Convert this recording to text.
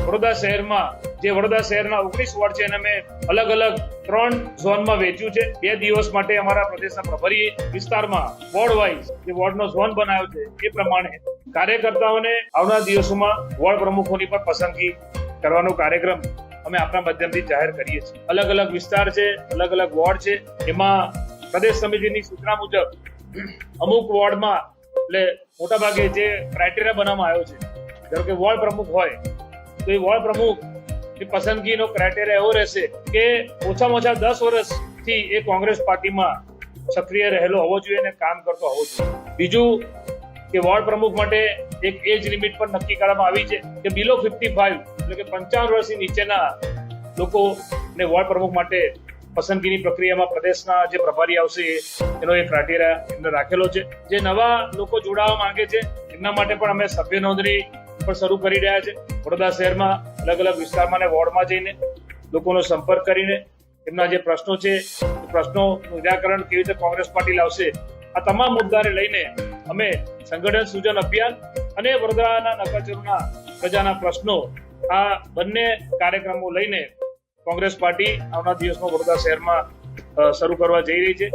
વડોદરા શહેરમાં જે વડોદરા શહેરના 19 વોર્ડ છે એને અમે અલગ અલગ 3 ઝોનમાં વેચ્યું છે. 2 દિવસ માટે અમારા પ્રદેશના પ્રભારી વિસ્તારમાં વોર્ડ વાઇઝ જે વોર્ડનો ઝોન બનાવ્યો છે એ પ્રમાણે કાર્યકર્તાઓને આવનારા દિવસોમાં વોર્ડ પ્રમુખોની પણ પસંદગી કરવાનો કાર્યક્રમ અમે આપણા માધ્યમથી જાહેર કરીએ છીએ. અલગ અલગ વિસ્તાર છે, અલગ અલગ વોર્ડ છે. એમાં પ્રદેશ સમિતિની સૂચના મુજબ અમુક વોર્ડમાં એટલે મોટાભાગે જે ક્રાઇટેરિયા બનાવવામાં આવ્યો છે, ધારો કે વોર્ડ પ્રમુખ હોય તો એ વોર્ડ પ્રમુખની પસંદગીનો ક્રાઇટેરિયા એવો રહેશે કે ઓછામાં ઓછા 10 વર્ષથી એ કોંગ્રેસ પાર્ટીમાં સક્રિય રહેલો હોવો જોઈએ અને કામ કરતો હોવો જોઈએ. બીજું કે વોર્ડ પ્રમુખ માટે એક એજ લિમિટ પણ નક્કી કરવામાં આવી છે કે બિલો 55 એટલે કે 55 વર્ષથી નીચેના લોકોને વોર્ડ પ્રમુખ માટે પસંદગીની પ્રક્રિયામાં પ્રદેશના જે પ્રભારી આવશે એનો એક ક્રાઇટેરિયા એમને રાખેલો છે. જે નવા લોકો જોડાવા માંગે છે એમના માટે પણ અમે સભ્ય નોંધણી પણ શરૂ કરી રહ્યા છે. વડોદરા શહેરમાં અલગ અલગ વિસ્તારમાં અને વોર્ડમાં જઈને લોકોનો સંપર્ક કરીને એમના જે પ્રશ્નો છે એ પ્રશ્નોનું નિરાકરણ કેવી રીતે કોંગ્રેસ પાર્ટી લાવશે આ તમામ મુદ્દાને લઈને અમે સંગઠન સૂચન અભિયાન અને વડોદરાના નગરજનોના પ્રજાના પ્રશ્નો આ બંને કાર્યક્રમો લઈને કોંગ્રેસ પાર્ટી આવનારા દિવસમાં વડોદરા શહેરમાં શરૂ કરવા જઈ રહી છે.